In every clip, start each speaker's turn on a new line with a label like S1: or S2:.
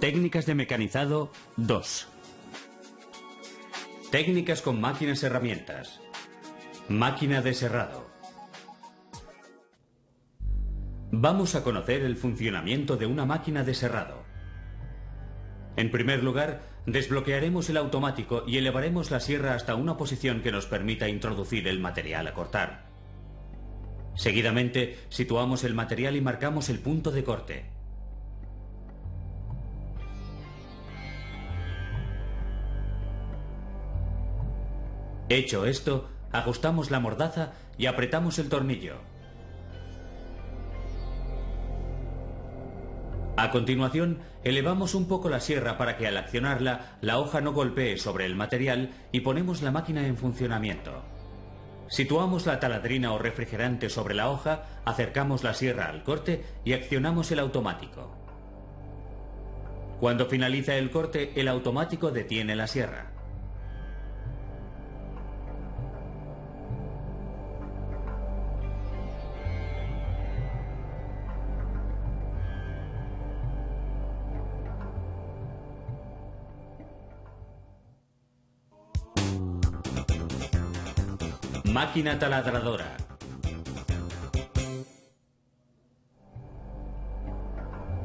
S1: Técnicas de mecanizado 2. Técnicas con máquinas herramientas. Máquina de serrado. Vamos a conocer el funcionamiento de una máquina de serrado. En primer lugar, desbloquearemos el automático y elevaremos la sierra hasta una posición que nos permita introducir el material a cortar. Seguidamente, situamos el material y marcamos el punto de corte. Hecho esto, ajustamos la mordaza y apretamos el tornillo. A continuación, elevamos un poco la sierra para que al accionarla, la hoja no golpee sobre el material y ponemos la máquina en funcionamiento. Situamos la taladrina o refrigerante sobre la hoja, acercamos la sierra al corte y accionamos el automático. Cuando finaliza el corte, el automático detiene la sierra. Máquina taladradora.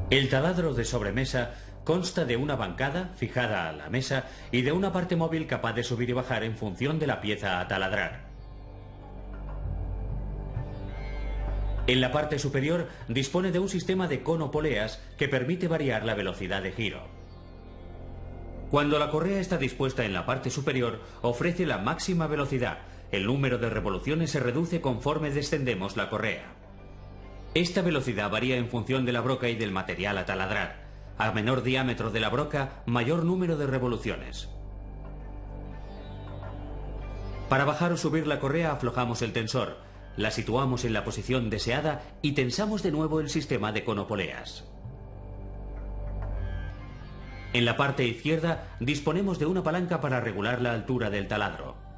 S1: El taladro de sobremesa consta de una bancada fijada a la mesa y de una parte móvil capaz de subir y bajar en función de la pieza a taladrar. En la parte superior dispone de un sistema de cono poleas que permite variar la velocidad de giro. Cuando la correa está dispuesta en la parte superior, ofrece la máxima velocidad. El número de revoluciones se reduce conforme descendemos la correa. Esta velocidad varía en función de la broca y del material a taladrar. A menor diámetro de la broca, mayor número de revoluciones. Para bajar o subir la correa aflojamos el tensor, la situamos en la posición deseada y tensamos de nuevo el sistema de conopoleas. En la parte izquierda disponemos de una palanca para regular la altura del taladro.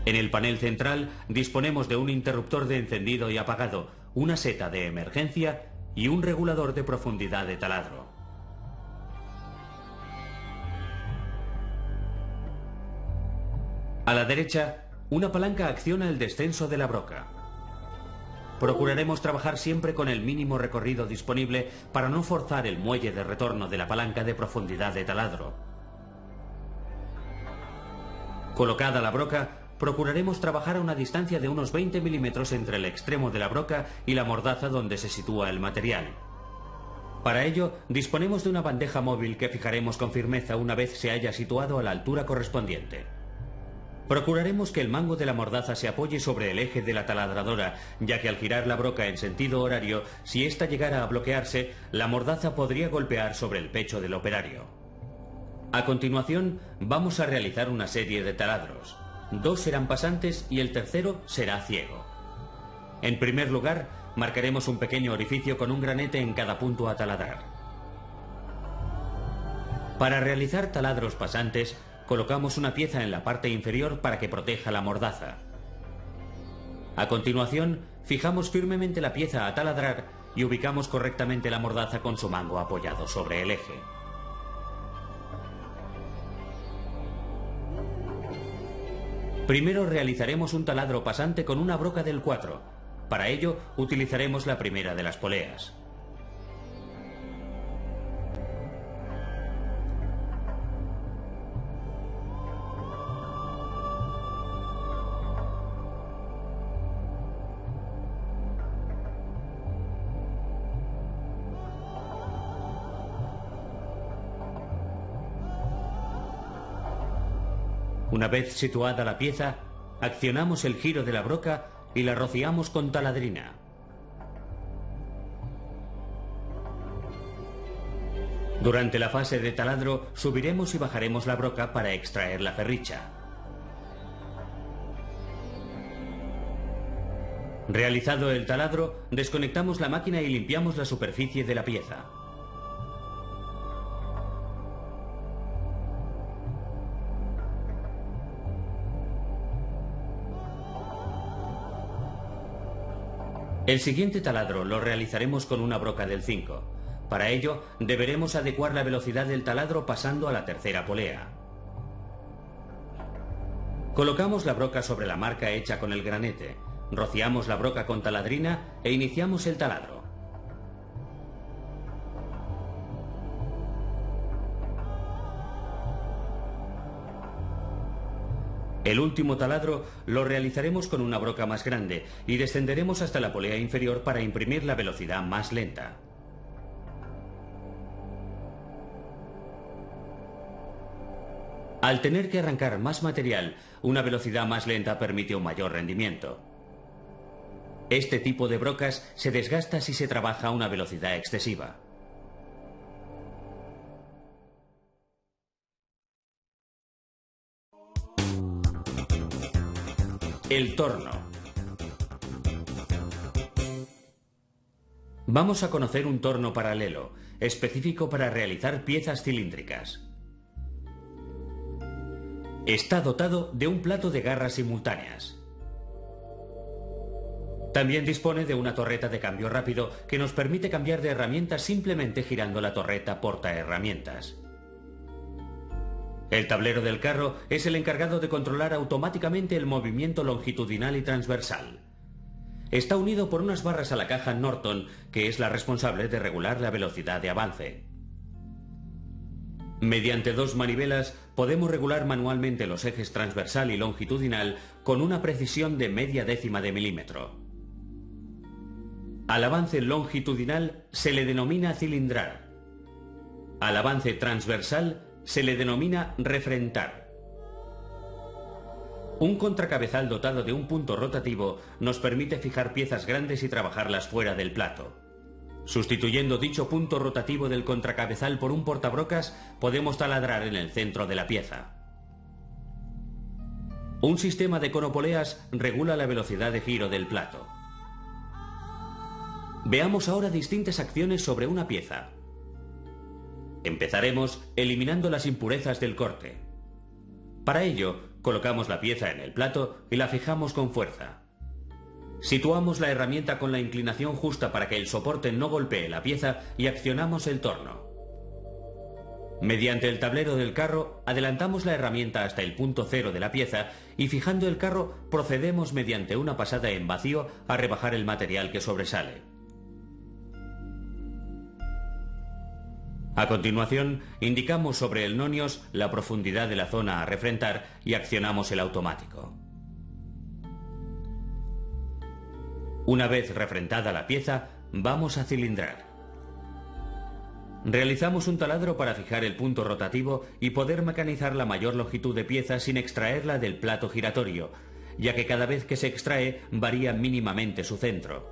S1: En el panel central disponemos de un interruptor de encendido y apagado, una seta de emergencia y un regulador de profundidad de taladro. A la derecha, una palanca acciona el descenso de la broca. Procuraremos trabajar siempre con el mínimo recorrido disponible para no forzar el muelle de retorno de la palanca de profundidad de taladro. Colocada la broca, procuraremos trabajar a una distancia de unos 20 milímetros entre el extremo de la broca y la mordaza donde se sitúa el material. Para ello, disponemos de una bandeja móvil que fijaremos con firmeza una vez se haya situado a la altura correspondiente. Procuraremos que el mango de la mordaza se apoye sobre el eje de la taladradora, ya que al girar la broca en sentido horario, si ésta llegara a bloquearse, la mordaza podría golpear sobre el pecho del operario. A continuación, vamos a realizar una serie de taladros. 2 serán pasantes y el tercero será ciego. En primer lugar, marcaremos un pequeño orificio con un granete en cada punto a taladrar. Para realizar taladros pasantes, colocamos una pieza en la parte inferior para que proteja la mordaza. A continuación, fijamos firmemente la pieza a taladrar y ubicamos correctamente la mordaza con su mango apoyado sobre el eje. Primero realizaremos un taladro pasante con una broca del 4. Para ello, utilizaremos la primera de las poleas. Una vez situada la pieza, accionamos el giro de la broca y la rociamos con taladrina. Durante la fase de taladro subiremos y bajaremos la broca para extraer la ferricha. Realizado el taladro, desconectamos la máquina y limpiamos la superficie de la pieza. El siguiente taladro lo realizaremos con una broca del 5. Para ello, deberemos adecuar la velocidad del taladro pasando a la tercera polea. Colocamos la broca sobre la marca hecha con el granete, rociamos la broca con taladrina e iniciamos el taladro. El último taladro lo realizaremos con una broca más grande y descenderemos hasta la polea inferior para imprimir la velocidad más lenta. Al tener que arrancar más material, una velocidad más lenta permite un mayor rendimiento. Este tipo de brocas se desgasta si se trabaja a una velocidad excesiva. El torno. Vamos a conocer un torno paralelo, específico para realizar piezas cilíndricas. Está dotado de un plato de garras simultáneas. También dispone de una torreta de cambio rápido que nos permite cambiar de herramienta simplemente girando la torreta portaherramientas. El tablero del carro es el encargado de controlar automáticamente el movimiento longitudinal y transversal. Está unido por unas barras a la caja Norton, que es la responsable de regular la velocidad de avance. Mediante dos manivelas podemos regular manualmente los ejes transversal y longitudinal con una precisión de media décima de milímetro. Al avance longitudinal se le denomina cilindrar. Al avance transversal se le denomina refrentar. Un contracabezal dotado de un punto rotativo nos permite fijar piezas grandes y trabajarlas fuera del plato. Sustituyendo dicho punto rotativo del contracabezal por un portabrocas, podemos taladrar en el centro de la pieza. Un sistema de conopoleas regula la velocidad de giro del plato. Veamos ahora distintas acciones sobre una pieza. Empezaremos eliminando las impurezas del corte. Para ello, colocamos la pieza en el plato y la fijamos con fuerza. Situamos la herramienta con la inclinación justa para que el soporte no golpee la pieza y accionamos el torno. Mediante el tablero del carro, adelantamos la herramienta hasta el punto cero de la pieza y fijando el carro procedemos mediante una pasada en vacío a rebajar el material que sobresale. A continuación, indicamos sobre el nonios la profundidad de la zona a refrentar y accionamos el automático. Una vez refrentada la pieza, vamos a cilindrar. Realizamos un taladro para fijar el punto rotativo y poder mecanizar la mayor longitud de pieza sin extraerla del plato giratorio, ya que cada vez que se extrae varía mínimamente su centro.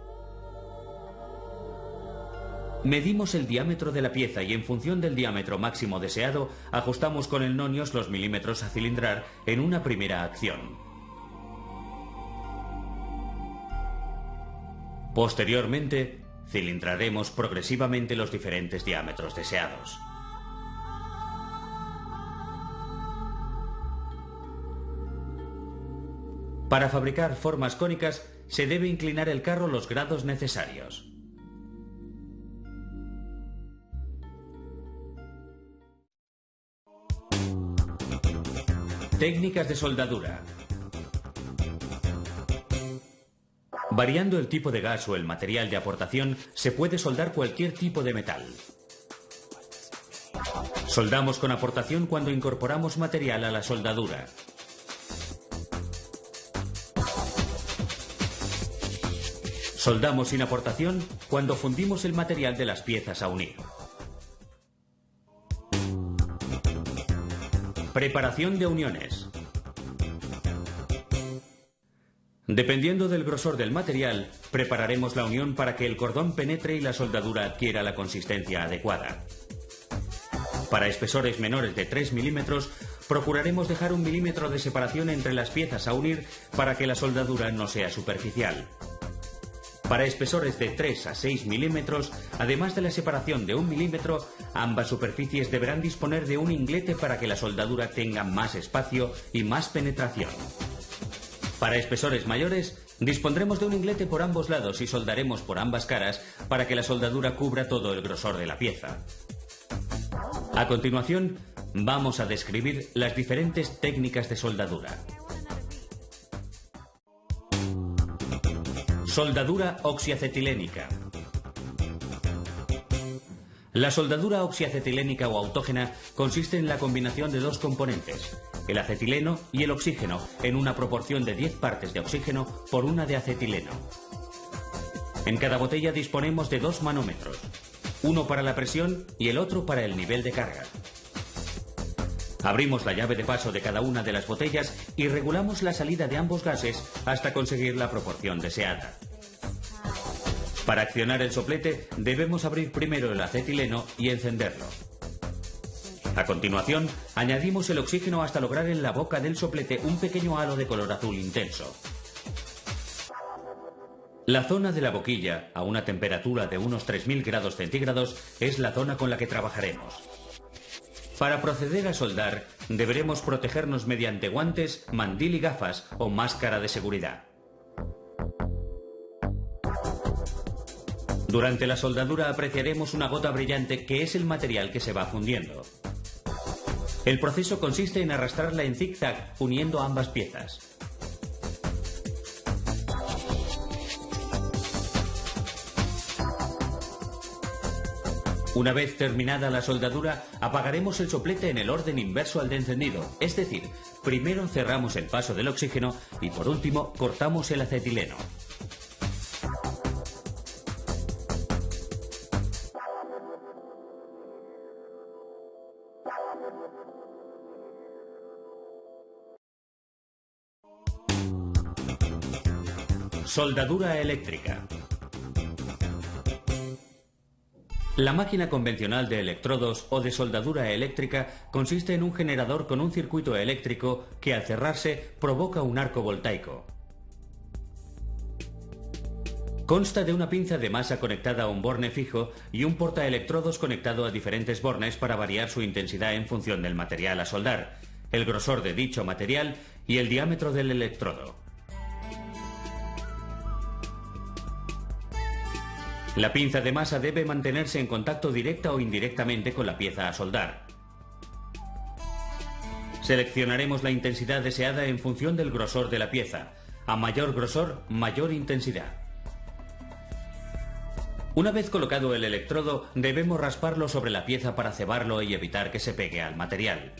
S1: Medimos el diámetro de la pieza y en función del diámetro máximo deseado, ajustamos con el nonios los milímetros a cilindrar en una primera acción. Posteriormente, cilindraremos progresivamente los diferentes diámetros deseados. Para fabricar formas cónicas, se debe inclinar el carro los grados necesarios. Técnicas de soldadura. Variando el tipo de gas o el material de aportación, se puede soldar cualquier tipo de metal. Soldamos con aportación cuando incorporamos material a la soldadura. Soldamos sin aportación cuando fundimos el material de las piezas a unir. Preparación de uniones. Dependiendo del grosor del material, prepararemos la unión para que el cordón penetre y la soldadura adquiera la consistencia adecuada. Para espesores menores de 3 milímetros, procuraremos dejar 1 milímetro de separación entre las piezas a unir para que la soldadura no sea superficial. Para espesores de 3 a 6 milímetros, además de la separación de 1 milímetro, ambas superficies deberán disponer de un inglete para que la soldadura tenga más espacio y más penetración. Para espesores mayores, Dispondremos de un inglete por ambos lados y soldaremos por ambas caras para que la soldadura cubra todo el grosor de la pieza. A continuación, vamos a describir las diferentes técnicas de soldadura. Soldadura oxiacetilénica. La soldadura oxiacetilénica o autógena consiste en la combinación de dos componentes, el acetileno y el oxígeno, en una proporción de 10 partes de oxígeno por una de acetileno. En cada botella disponemos de 2 manómetros, uno para la presión y el otro para el nivel de carga. Abrimos la llave de paso de cada una de las botellas y regulamos la salida de ambos gases hasta conseguir la proporción deseada. Para accionar el soplete debemos abrir primero el acetileno y encenderlo. A continuación, añadimos el oxígeno hasta lograr en la boca del soplete un pequeño halo de color azul intenso. La zona de la boquilla, a una temperatura de unos 3000 grados centígrados, es la zona con la que trabajaremos. Para proceder a soldar, deberemos protegernos mediante guantes, mandil y gafas o máscara de seguridad. Durante la soldadura apreciaremos una gota brillante que es el material que se va fundiendo. El proceso consiste en arrastrarla en zigzag uniendo ambas piezas. Una vez terminada la soldadura, apagaremos el soplete en el orden inverso al de encendido, es decir, primero cerramos el paso del oxígeno y por último cortamos el acetileno. Soldadura eléctrica. La máquina convencional de electrodos o de soldadura eléctrica consiste en un generador con un circuito eléctrico que al cerrarse provoca un arco voltaico. Consta de una pinza de masa conectada a un borne fijo y un portaelectrodos conectado a diferentes bornes para variar su intensidad en función del material a soldar, el grosor de dicho material y el diámetro del electrodo. La pinza de masa debe mantenerse en contacto directa o indirectamente con la pieza a soldar. Seleccionaremos la intensidad deseada en función del grosor de la pieza. A mayor grosor, mayor intensidad. Una vez colocado el electrodo, debemos rasparlo sobre la pieza para cebarlo y evitar que se pegue al material.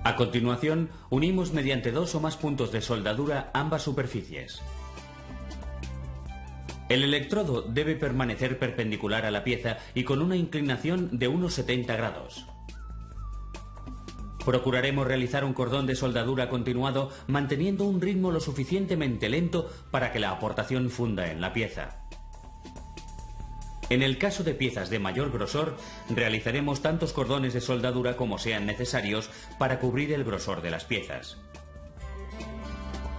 S1: A continuación, unimos mediante 2 o más puntos de soldadura ambas superficies. El electrodo debe permanecer perpendicular a la pieza y con una inclinación de unos 70 grados. Procuraremos realizar un cordón de soldadura continuado manteniendo un ritmo lo suficientemente lento para que la aportación funda en la pieza. En el caso de piezas de mayor grosor, realizaremos tantos cordones de soldadura como sean necesarios para cubrir el grosor de las piezas.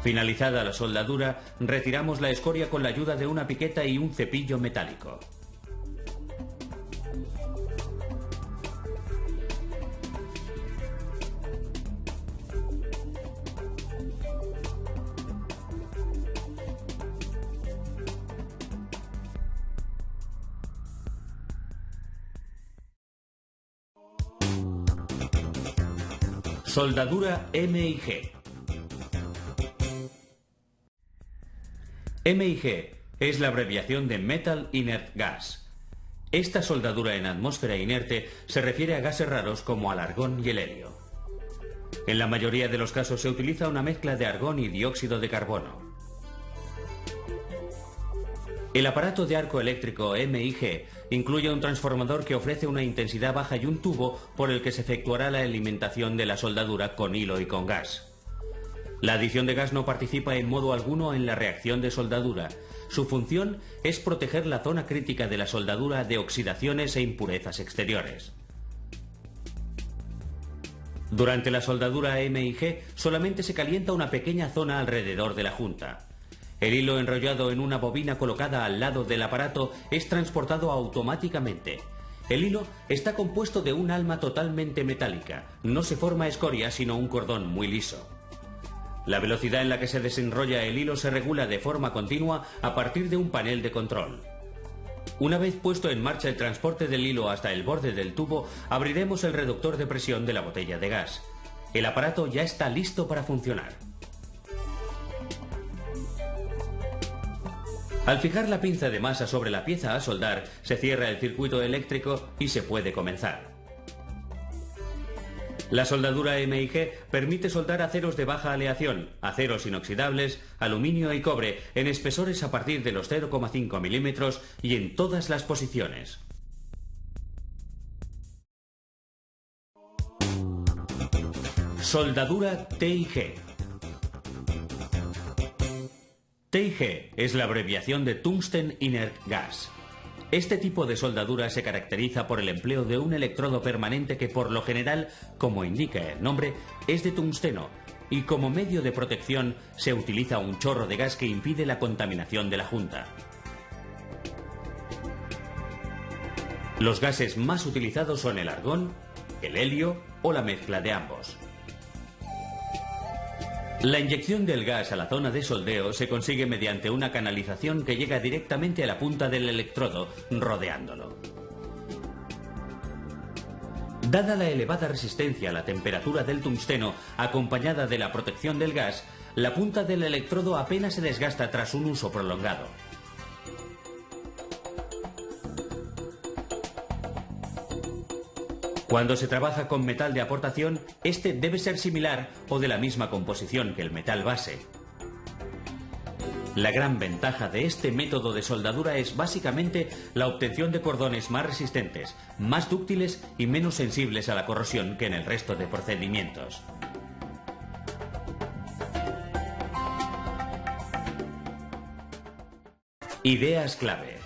S1: Finalizada la soldadura, retiramos la escoria con la ayuda de una piqueta y un cepillo metálico. Soldadura MIG. MIG es la abreviación de Metal Inert Gas. Esta soldadura en atmósfera inerte se refiere a gases raros como al argón y el helio. En la mayoría de los casos se utiliza una mezcla de argón y dióxido de carbono. El aparato de arco eléctrico MIG incluye un transformador que ofrece una intensidad baja y un tubo por el que se efectuará la alimentación de la soldadura con hilo y con gas. La adición de gas no participa en modo alguno en la reacción de soldadura. Su función es proteger la zona crítica de la soldadura de oxidaciones e impurezas exteriores. Durante la soldadura MIG solamente se calienta una pequeña zona alrededor de la junta. El hilo enrollado en una bobina colocada al lado del aparato es transportado automáticamente. El hilo está compuesto de un alma totalmente metálica. No se forma escoria sino un cordón muy liso. La velocidad en la que se desenrolla el hilo se regula de forma continua a partir de un panel de control. Una vez puesto en marcha el transporte del hilo hasta el borde del tubo, abriremos el reductor de presión de la botella de gas. El aparato ya está listo para funcionar. Al fijar la pinza de masa sobre la pieza a soldar, se cierra el circuito eléctrico y se puede comenzar. La soldadura MIG permite soldar aceros de baja aleación, aceros inoxidables, aluminio y cobre en espesores a partir de los 0,5 milímetros y en todas las posiciones. Soldadura TIG. TIG es la abreviación de Tungsten Inert Gas. Este tipo de soldadura se caracteriza por el empleo de un electrodo permanente que por lo general, como indica el nombre, es de tungsteno y como medio de protección se utiliza un chorro de gas que impide la contaminación de la junta. Los gases más utilizados son el argón, el helio o la mezcla de ambos. La inyección del gas a la zona de soldeo se consigue mediante una canalización que llega directamente a la punta del electrodo, rodeándolo. Dada la elevada resistencia a la temperatura del tungsteno, acompañada de la protección del gas, la punta del electrodo apenas se desgasta tras un uso prolongado. Cuando se trabaja con metal de aportación, este debe ser similar o de la misma composición que el metal base. La gran ventaja de este método de soldadura es básicamente la obtención de cordones más resistentes, más dúctiles y menos sensibles a la corrosión que en el resto de procedimientos. Ideas clave.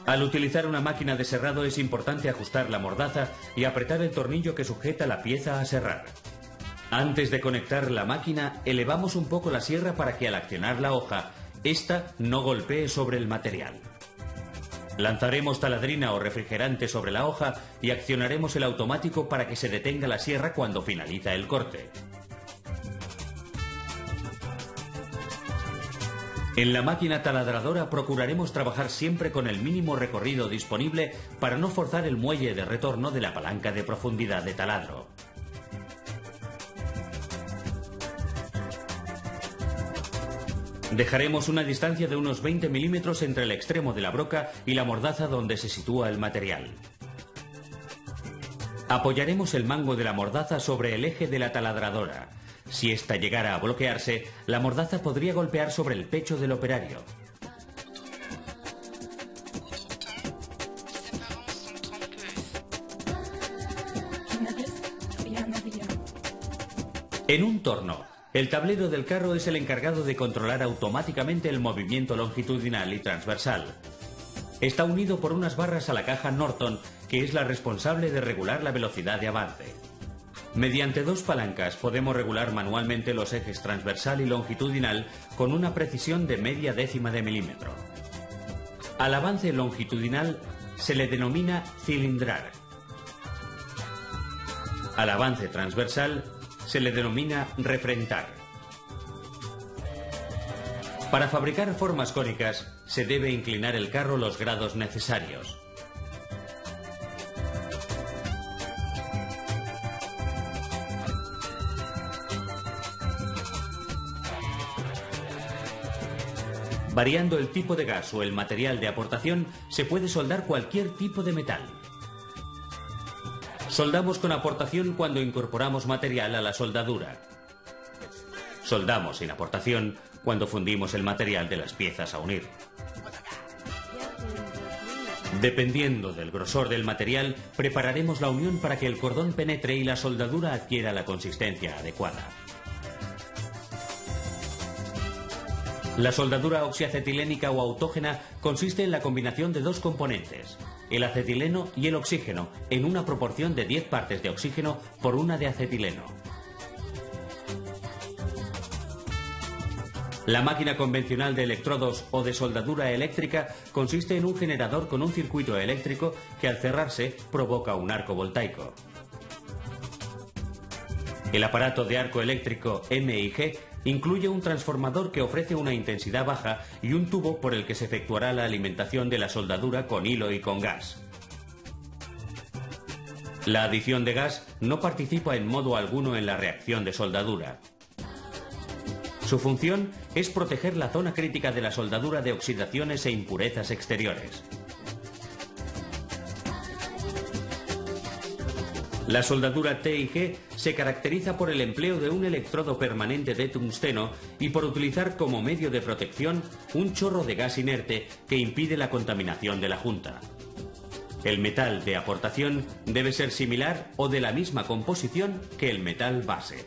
S1: Al utilizar una máquina de serrado es importante ajustar la mordaza y apretar el tornillo que sujeta la pieza a serrar. Antes de conectar la máquina, elevamos un poco la sierra para que al accionar la hoja, ésta no golpee sobre el material. Lanzaremos taladrina o refrigerante sobre la hoja y accionaremos el automático para que se detenga la sierra cuando finaliza el corte. En la máquina taladradora procuraremos trabajar siempre con el mínimo recorrido disponible para no forzar el muelle de retorno de la palanca de profundidad de taladro. Dejaremos una distancia de unos 20 milímetros entre el extremo de la broca y la mordaza donde se sitúa el material. Apoyaremos el mango de la mordaza sobre el eje de la taladradora. Si ésta llegara a bloquearse, la mordaza podría golpear sobre el pecho del operario. En un torno, el tablero del carro es el encargado de controlar automáticamente el movimiento longitudinal y transversal. Está unido por unas barras a la caja Norton, que es la responsable de regular la velocidad de avance. Mediante dos palancas podemos regular manualmente los ejes transversal y longitudinal con una precisión de media décima de milímetro. Al avance longitudinal se le denomina cilindrar. Al avance transversal se le denomina refrentar. Para fabricar formas cónicas se debe inclinar el carro los grados necesarios. Variando el tipo de gas o el material de aportación, se puede soldar cualquier tipo de metal. Soldamos con aportación cuando incorporamos material a la soldadura. Soldamos sin aportación cuando fundimos el material de las piezas a unir. Dependiendo del grosor del material, prepararemos la unión para que el cordón penetre y la soldadura adquiera la consistencia adecuada. La soldadura oxiacetilénica o autógena consiste en la combinación de dos componentes, el acetileno y el oxígeno, en una proporción de 10 partes de oxígeno por una de acetileno. La máquina convencional de electrodos o de soldadura eléctrica consiste en un generador con un circuito eléctrico que al cerrarse provoca un arco voltaico. El aparato de arco eléctrico MIG incluye un transformador que ofrece una intensidad baja y un tubo por el que se efectuará la alimentación de la soldadura con hilo y con gas. La adición de gas no participa en modo alguno en la reacción de soldadura. Su función es proteger la zona crítica de la soldadura de oxidaciones e impurezas exteriores. La soldadura TIG se caracteriza por el empleo de un electrodo permanente de tungsteno y por utilizar como medio de protección un chorro de gas inerte que impide la contaminación de la junta. El metal de aportación debe ser similar o de la misma composición que el metal base.